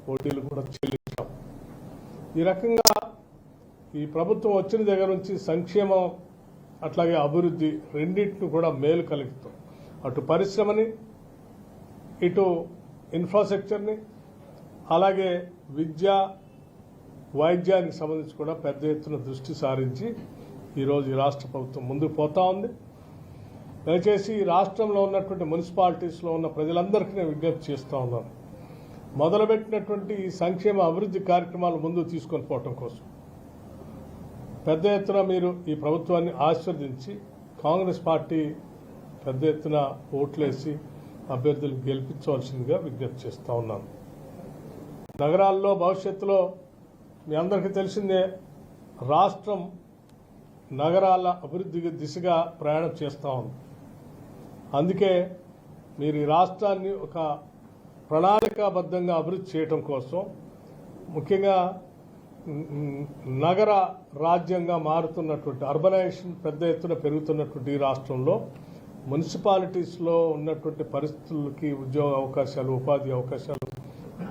వడ్డీలు కూడా చెల్లించాం. ఈ రకంగా ఈ ప్రభుత్వం వచ్చిన దగ్గర నుంచి సంక్షేమం అట్లాగే అభివృద్ధి రెండింటిని కూడా మేలు కలుగుతాం. అటు పరిశ్రమని, ఇటు ఇన్ఫ్రాస్ట్రక్చర్ని, అలాగే విద్య వైద్యానికి సంబంధించి కూడా పెద్ద ఎత్తున దృష్టి సారించి ఈరోజు ఈ రాష్ట్ర ప్రభుత్వం ముందుకు పోతా ఉంది. దయచేసి ఈ రాష్ట్రంలో ఉన్నటువంటి మున్సిపాలిటీస్లో ఉన్న ప్రజలందరికీ నేను విజ్ఞప్తి చేస్తూ ఉన్నాను. మొదలుపెట్టినటువంటి ఈ సంక్షేమ అభివృద్ధి కార్యక్రమాలు ముందుకు తీసుకొని పోవటం కోసం పెద్ద ఎత్తున మీరు ఈ ప్రభుత్వాన్ని ఆశీర్వదించి కాంగ్రెస్ పార్టీ పెద్ద ఎత్తున ఓట్లేసి అభ్యర్థులు గెలిపించవలసిందిగా విజ్ఞప్తి చేస్తూ ఉన్నాను. నగరాల్లో భవిష్యత్తులో మీ అందరికీ తెలిసిందే, రాష్ట్రం నగరాల అభివృద్ధి దిశగా ప్రయాణం చేస్తూ ఉంది. అందుకే మీరు ఈ రాష్ట్రాన్ని ఒక ప్రణాళికాబద్ధంగా అభివృద్ధి చేయడం కోసం, ముఖ్యంగా నగర రాజ్యంగా మారుతున్నటువంటి అర్బనైజేషన్ పెద్ద ఎత్తున పెరుగుతున్నటువంటి ఈ రాష్ట్రంలో మున్సిపాలిటీస్లో ఉన్నటువంటి పరిస్థితులకి ఉద్యోగ అవకాశాలు, ఉపాధి అవకాశాలు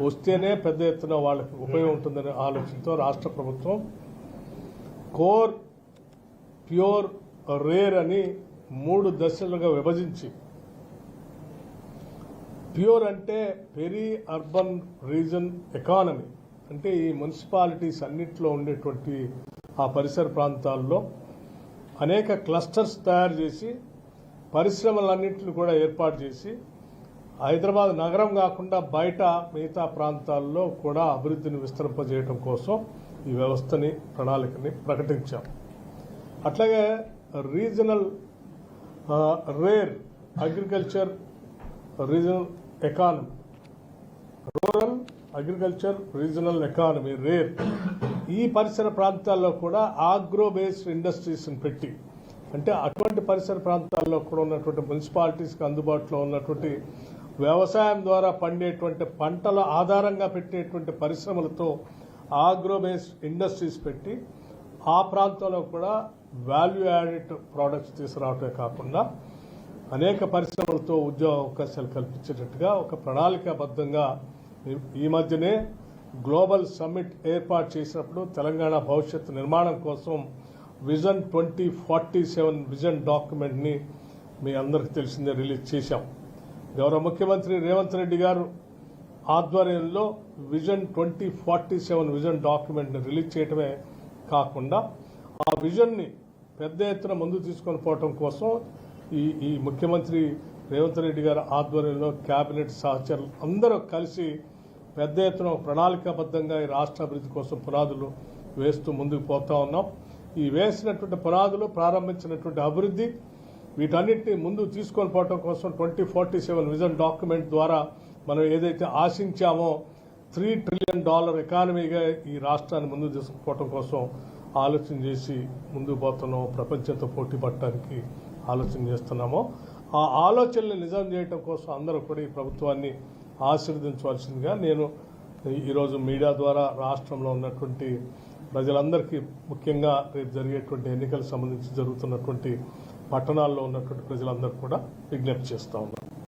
వస్తేనే పెద్ద ఎత్తున వాళ్ళకి ఉపయోగం ఉంటుందనే ఆలోచనతో రాష్ట్ర ప్రభుత్వం కోర్, ప్యూర్, రేర్ అని 3 దశలుగా విభజించి, ప్యూర్ అంటే పెరీ అర్బన్ రీజన్ ఎకానమీ, అంటే ఈ మున్సిపాలిటీస్ అన్నింటిలో ఉండేటువంటి ఆ పరిసర ప్రాంతాల్లో అనేక క్లస్టర్స్ తయారు చేసి పరిశ్రమలన్నింటిని కూడా ఏర్పాటు చేసి హైదరాబాద్ నగరం కాకుండా బయట మిగతా ప్రాంతాల్లో కూడా అభివృద్ధిని విస్తరింపజేయడం కోసం ఈ వ్యవస్థని, ప్రణాళికని ప్రకటించాం. అట్లాగే regional rare agriculture regional economy, rural agriculture regional economy rare, ఈ పరిసర ప్రాంతాల్లో కూడా ఆగ్రో బేస్డ్ ఇండస్ట్రీస్ని పెట్టి, అంటే అటువంటి పరిసర ప్రాంతాల్లో కూడా ఉన్నటువంటి మున్సిపాలిటీస్కి అందుబాటులో ఉన్నటువంటి వ్యవసాయం ద్వారా పండేటువంటి పంటల ఆధారంగా పెట్టేటువంటి పరిశ్రమలతో ఆగ్రో బేస్డ్ ఇండస్ట్రీస్ పెట్టి ఆ ప్రాంతంలో కూడా వాల్యూ యాడెడ్ ప్రోడక్ట్స్ తీసుకురావటమే కాకుండా అనేక పరిశ్రమలతో ఉద్యోగ అవకాశాలు కల్పించేటట్టుగా ఒక ప్రణాళికాబద్ధంగా ఈ మధ్యనే గ్లోబల్ సమ్మిట్ ఏర్పాటు చేసినప్పుడు తెలంగాణ భవిష్యత్తు నిర్మాణం కోసం విజన్ 2047 విజన్ డాక్యుమెంట్ని మీ అందరికీ తెలిసిందే రిలీజ్ చేశాం. గౌరవ ముఖ్యమంత్రి రేవంత్ రెడ్డి గారు ఆధ్వర్యంలో విజన్ 2047 విజన్ డాక్యుమెంట్ని రిలీజ్ చేయడమే కాకుండా ఆ విజన్ని పెద్ద ఎత్తున ముందుకు తీసుకొని పోవటం కోసం ఈ ముఖ్యమంత్రి రేవంత్ రెడ్డి గారి ఆధ్వర్యంలో కేబినెట్ సహచరులు అందరూ కలిసి పెద్ద ఎత్తున ప్రణాళికాబద్ధంగా ఈ రాష్ట్ర అభివృద్ధి కోసం పునాదులు వేస్తూ ముందుకు పోతా ఉన్నాం. ఈ వేసినటువంటి పునాదులు, ప్రారంభించినటువంటి అభివృద్ధి, వీటన్నిటిని ముందుకు తీసుకొని పోవడం కోసం 2047 విజన్ డాక్యుమెంట్ ద్వారా మనం ఏదైతే ఆశించామో $3 ట్రిలియన్ ఎకానమీగా ఈ రాష్ట్రాన్ని ముందుకు తీసుకుపోవడం కోసం ఆలోచన చేసి ముందుకు పోతున్నాం. ప్రపంచంతో పోటీ పడటానికి ఆలోచన చేస్తున్నామో ఆ ఆలోచనలు నిజం చేయడం కోసం అందరూ కూడా ఈ ప్రభుత్వాన్ని ఆశీర్వదించవలసిందిగా నేను ఈరోజు మీడియా ద్వారా రాష్ట్రంలో ఉన్నటువంటి ప్రజలందరికీ, ముఖ్యంగా రేపు జరిగేటువంటి ఎన్నికలకు సంబంధించి జరుగుతున్నటువంటి పట్టణాల్లో ఉన్నటువంటి ప్రజలందరూ కూడా విజ్ఞప్తి చేస్తా ఉన్నాను.